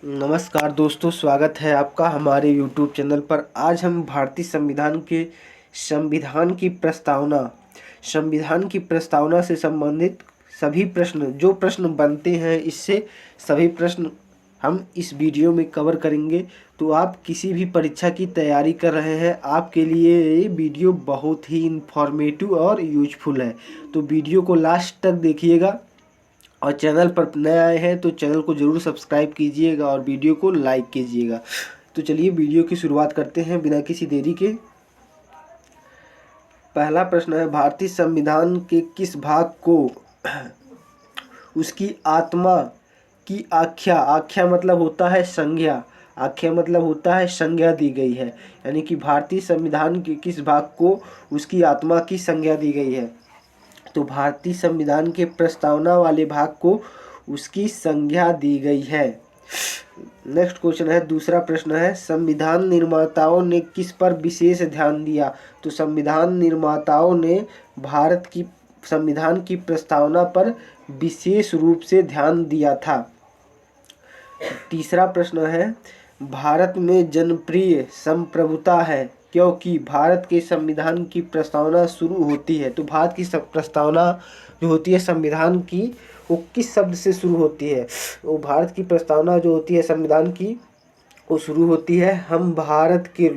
नमस्कार दोस्तों, स्वागत है आपका हमारे YouTube चैनल पर। आज हम भारतीय संविधान की प्रस्तावना से संबंधित सभी प्रश्न, जो प्रश्न बनते हैं इससे सभी प्रश्न हम इस वीडियो में कवर करेंगे। तो आप किसी भी परीक्षा की तैयारी कर रहे हैं, आपके लिए ये वीडियो बहुत ही इन्फॉर्मेटिव और यूजफुल है। तो वीडियो को लास्ट तक देखिएगा और चैनल पर नए आए हैं तो चैनल को ज़रूर सब्सक्राइब कीजिएगा और वीडियो को लाइक कीजिएगा। तो चलिए वीडियो की शुरुआत करते हैं बिना किसी देरी के। पहला प्रश्न है, भारतीय संविधान के किस भाग को उसकी आत्मा की आख्या मतलब होता है संज्ञा, आख्या मतलब होता है संज्ञा दी गई है। यानी कि भारतीय संविधान के किस भाग को उसकी आत्मा की संज्ञा दी गई है। तो भारतीय संविधान के प्रस्तावना वाले भाग को उसकी संज्ञा दी गई है। नेक्स्ट क्वेश्चन है, दूसरा प्रश्न है, संविधान निर्माताओं ने किस पर विशेष ध्यान दिया। तो संविधान निर्माताओं ने भारत की संविधान की प्रस्तावना पर विशेष रूप से ध्यान दिया था। तीसरा प्रश्न है, भारत में जनप्रिय संप्रभुता है क्योंकि भारत के संविधान की प्रस्तावना शुरू होती है। तो भारत की प्रस्तावना जो होती है संविधान की, वो किस शब्द से शुरू होती है। वो भारत की प्रस्तावना जो होती है संविधान की, वो शुरू होती है हम भारत के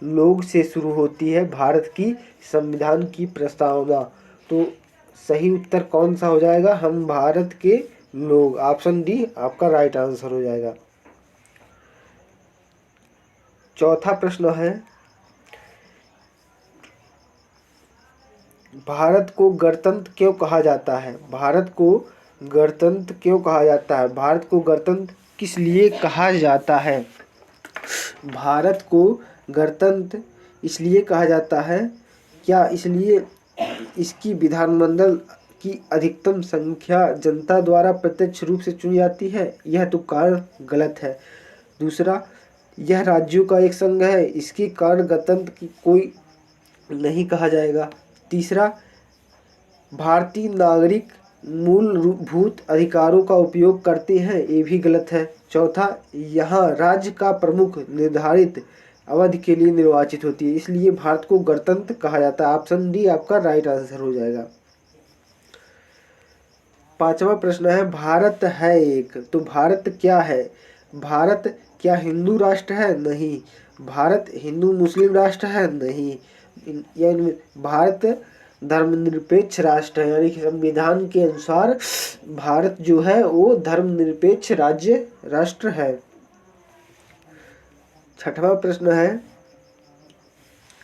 लोग से शुरू होती है भारत की संविधान की प्रस्तावना। तो सही उत्तर कौन सा हो जाएगा, हम भारत के लोग। ऑप्शन डी आपका राइट आंसर हो जाएगा। चौथा प्रश्न है, भारत को गणतंत्र क्यों कहा जाता है। भारत को गणतंत्र क्यों कहा जाता है। भारत को गणतंत्र किस लिए कहा जाता है। भारत को गणतंत्र इसलिए कहा जाता है, क्या इसलिए इसकी विधानमंडल की अधिकतम संख्या जनता द्वारा प्रत्यक्ष रूप से चुनी जाती है। यह तो कारण गलत है। दूसरा, यह राज्यों का एक संघ है, इसके कारण गणतंत्र की कोई नहीं कहा जाएगा। तीसरा, भारतीय नागरिक मूलभूत अधिकारों का उपयोग करते हैं, ये भी गलत है। चौथा, यहाँ राज्य का प्रमुख निर्धारित अवधि के लिए निर्वाचित होती है, इसलिए भारत को गणतंत्र कहा जाता है। ऑप्शन डी आपका राइट आंसर हो जाएगा। पांचवा प्रश्न है, भारत है एक, तो भारत क्या है। भारत क्या हिंदू राष्ट्र है। नहीं। भारत हिंदू मुस्लिम राष्ट्र है। नहीं। यानी भारत धर्मनिरपेक्ष राष्ट्र है, यानी कि संविधान के अनुसार भारत जो है वो धर्मनिरपेक्ष राष्ट्र है। छठवां प्रश्न है,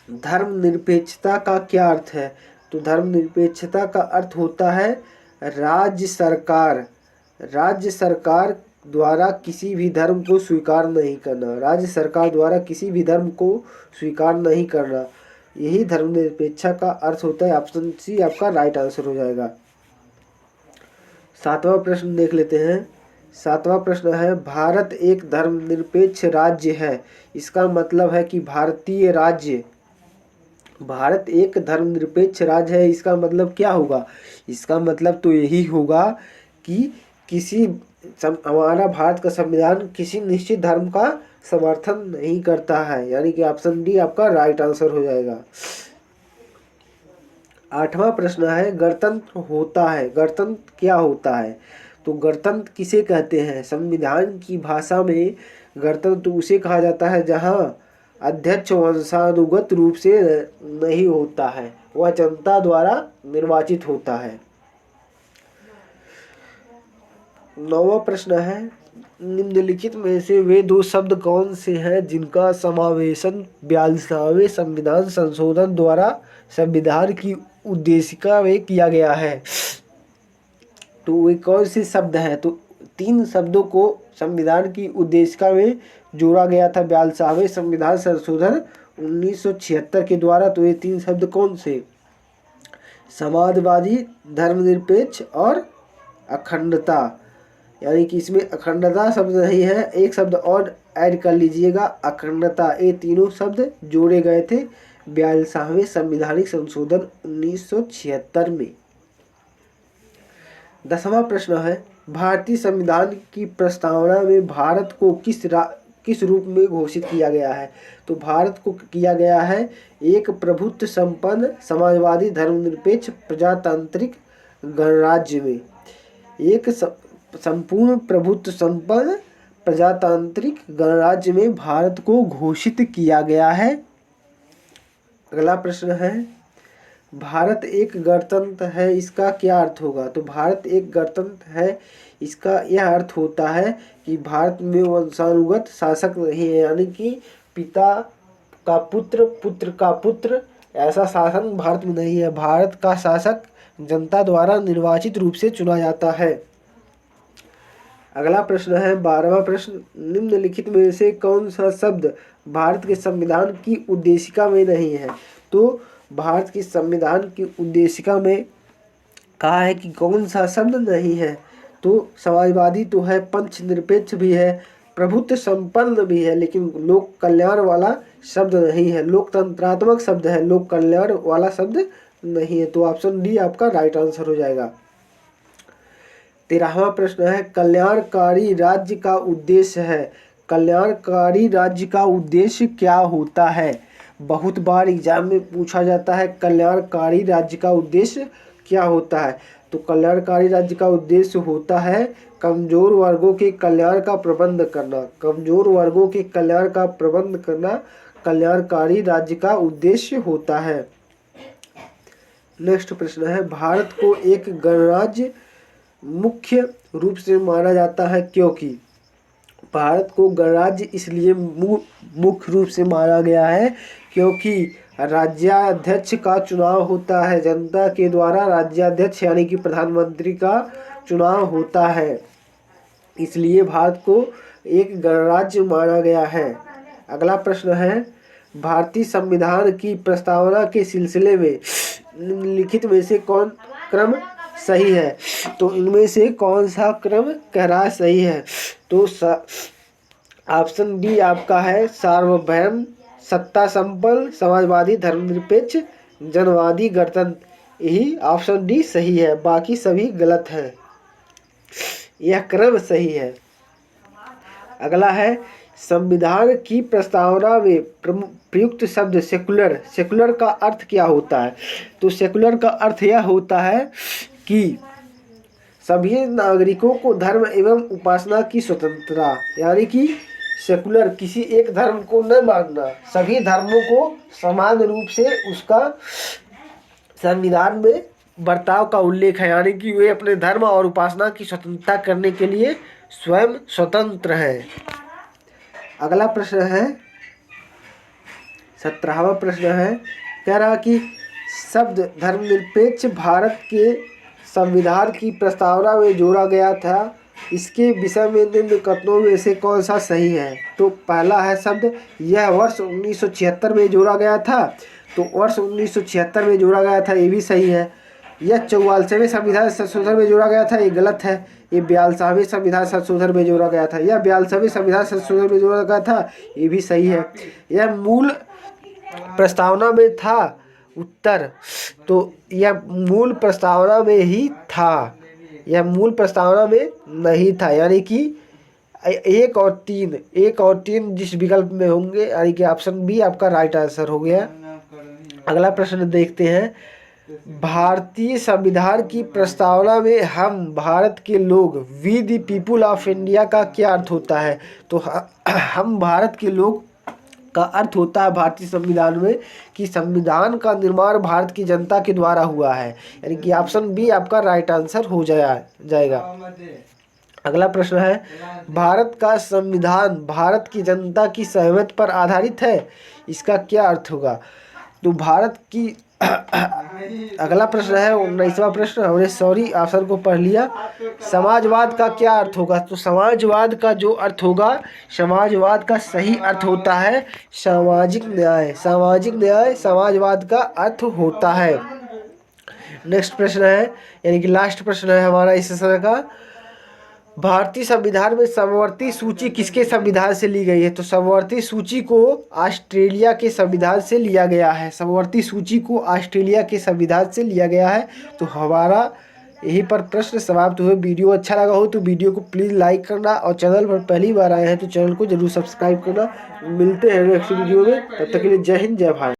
धर्मनिरपेक्षता का क्या अर्थ है। तो धर्मनिरपेक्षता का अर्थ होता है राज्य सरकार द्वारा किसी भी धर्म को स्वीकार नहीं करना। राज्य सरकार द्वारा किसी भी धर्म को स्वीकार नहीं करना, यही धर्मनिरपेक्षता का अर्थ होता है। ऑप्शन सी आपका राइट आंसर हो जाएगा। सातवां प्रश्न देख लेते हैं। सातवां प्रश्न है, भारत एक धर्मनिरपेक्ष राज्य है, इसका मतलब है कि भारत एक धर्मनिरपेक्ष राज्य है, इसका मतलब क्या होगा। इसका मतलब तो यही होगा कि हमारा भारत का संविधान किसी निश्चित धर्म का समर्थन नहीं करता है, यानी कि ऑप्शन डी आपका राइट आंसर हो जाएगा। आठवां प्रश्न है, गणतंत्र होता है, गणतंत्र क्या होता है। तो गणतंत्र किसे कहते हैं। संविधान की भाषा में गणतंत्र उसे कहा जाता है जहां अध्यक्ष वंशानुगत रूप से नहीं होता है, वह जनता द्वारा निर्वाचित होता है। नौवां प्रश्न है, निम्नलिखित में से वे दो शब्द कौन से हैं जिनका समावेशन 42वें संविधान संशोधन द्वारा संविधान की उद्देशिका में किया गया है। तो वे कौन से शब्द हैं। तो तीन शब्दों को संविधान की उद्देशिका में जोड़ा गया था 42वें संविधान संशोधन 1976 के द्वारा। तो ये तीन शब्द कौन से, समाजवादी, धर्मनिरपेक्ष और अखंडता। यानी कि इसमें अखंडता शब्द नहीं है, एक शब्द और ऐड कर लीजिएगा, अखंडता। ये तीनों शब्द जोड़े गए थे 42वें संविधानिक संशोधन 1976 में। 10वां प्रश्न है, भारतीय संविधान की प्रस्तावना में भारत को किस रूप में घोषित किया गया है? तो भारत को किया गया है एक प्रभुत्व संपन्न समाजवादी धर्मनिरपेक्ष प्रजातांत्रिक गणराज्य में। एक संपूर्ण प्रभुत्व संपन्न प्रजातांत्रिक गणराज्य में भारत को घोषित किया गया है। अगला प्रश्न है, भारत एक गणतंत्र है, इसका क्या अर्थ होगा? तो भारत एक गणतंत्र है, इसका यह अर्थ होता है कि भारत में वंशानुगत शासक नहीं है, यानी कि पिता का पुत्र, पुत्र का पुत्र, ऐसा शासन भारत में नहीं है। भारत का शासक जनता द्वारा निर्वाचित रूप से चुना जाता है। अगला प्रश्न है 12वां प्रश्न, निम्नलिखित में से कौन सा शब्द भारत के संविधान की उद्देशिका में नहीं है? तो भारत की संविधान की उद्देशिका में कहा है कि कौन सा शब्द नहीं है? तो समाजवादी तो है, पंच निरपेक्ष भी है, प्रभुत्व संपन्न भी है, लेकिन लोक कल्याण वाला शब्द नहीं है। लोकतंत्रात्मक शब्द है, लोक कल्याण वाला शब्द नहीं है। तो ऑप्शन डी आपका राइट आंसर हो जाएगा। 13वां प्रश्न है, कल्याणकारी राज्य का उद्देश्य है। कल्याणकारी राज्य का उद्देश्य क्या होता है? बहुत बार एग्जाम में पूछा जाता है कल्याणकारी राज्य का उद्देश्य क्या होता है? तो कल्याणकारी राज्य का उद्देश्य होता है कमजोर वर्गों के कल्याण का प्रबंध करना। कमजोर वर्गों के कल्याण का प्रबंध करना कल्याणकारी राज्य का उद्देश्य होता है। नेक्स्ट प्रश्न है, भारत को एक गणराज्य मुख्य रूप से माना जाता है क्योंकि? भारत को गणराज्य इसलिए मुख्य रूप से माना गया है क्योंकि राज्याध्यक्ष का चुनाव होता है, जनता के द्वारा राज्याध्यक्ष यानी कि प्रधानमंत्री का चुनाव होता है, इसलिए भारत को एक गणराज्य माना गया है। अगला प्रश्न है, भारतीय संविधान की प्रस्तावना के सिलसिले में निम्नलिखित में से कौन क्रम सही है? तो इनमें से कौन सा क्रम कह रहा सही है? तो ऑप्शन डी आपका है सार्वभौम सत्ता संपन्न समाजवादी धर्मनिरपेक्ष जनवादी गणतंत्र, यही ऑप्शन डी सही है, बाकी सभी गलत है, यह क्रम सही है। अगला है, संविधान की प्रस्तावना में प्रयुक्त शब्द सेकुलर, सेकुलर का अर्थ क्या होता है? तो सेकुलर का अर्थ यह होता है कि सभी नागरिकों को धर्म एवं उपासना की स्वतंत्रता, यानी कि सेकुलर किसी एक धर्म को न मानना, सभी धर्मों को समान रूप से उसका संविधान में बर्ताव का उल्लेख है, यानी कि वे अपने धर्म और उपासना की स्वतंत्रता करने के लिए स्वयं स्वतंत्र है। अगला प्रश्न है 17वां प्रश्न है, कह रहा कि शब्द धर्मनिरपेक्ष भारत के संविधान की प्रस्तावना में जोड़ा गया था, इसके विषय में निम्न कथनों में से कौन सा सही है? तो पहला है शब्द यह वर्ष 1976 में जोड़ा गया था, तो वर्ष 1976 में जोड़ा गया था, ये भी सही है। यह 44वें संविधान संशोधन में जोड़ा गया था, ये गलत है। ये 42वें संविधान संशोधन में जोड़ा गया था, यह 42वें संविधान संशोधन में जोड़ा गया था, ये भी सही है। यह मूल प्रस्तावना में था उत्तर, तो यह मूल प्रस्तावना में ही था, यह मूल प्रस्तावना में नहीं था, यानी कि 1 और 3 जिस विकल्प में होंगे, यानी कि ऑप्शन बी आपका राइट आंसर हो गया। अगला प्रश्न देखते हैं, भारतीय संविधान की प्रस्तावना में हम भारत के लोग we the people of India का क्या अर्थ होता है? तो हम भारत के लोग का अर्थ होता है भारतीय संविधान में कि संविधान का निर्माण भारत की जनता के द्वारा हुआ है, यानी कि ऑप्शन बी आपका राइट आंसर हो जाएगा। अगला प्रश्न है, भारत का संविधान भारत की जनता की सहमति पर आधारित है, इसका क्या अर्थ होगा? तो भारत की अगला प्रश्न है 19वां प्रश्न, हमने सॉरी ऑप्शन को पढ़ लिया। समाजवाद का क्या अर्थ होगा? तो समाजवाद का जो अर्थ होगा, समाजवाद का सही अर्थ होता है सामाजिक न्याय, सामाजिक न्याय समाजवाद का अर्थ होता है। नेक्स्ट प्रश्न है, यानी कि लास्ट प्रश्न है हमारा इस सेशन का, भारतीय संविधान में समवर्ती सूची किसके संविधान से ली गई है? तो समवर्ती सूची को ऑस्ट्रेलिया के संविधान से लिया गया है, समवर्ती सूची को ऑस्ट्रेलिया के संविधान से लिया गया है। तो हमारा यहीं पर प्रश्न समाप्त हुए। वीडियो अच्छा लगा हो तो वीडियो को प्लीज़ लाइक करना और चैनल पर पहली बार आए हैं तो चैनल को जरूर सब्सक्राइब करना। मिलते हैं नेक्स्ट वीडियो में, तब तक के लिए जय हिंद जय भारत।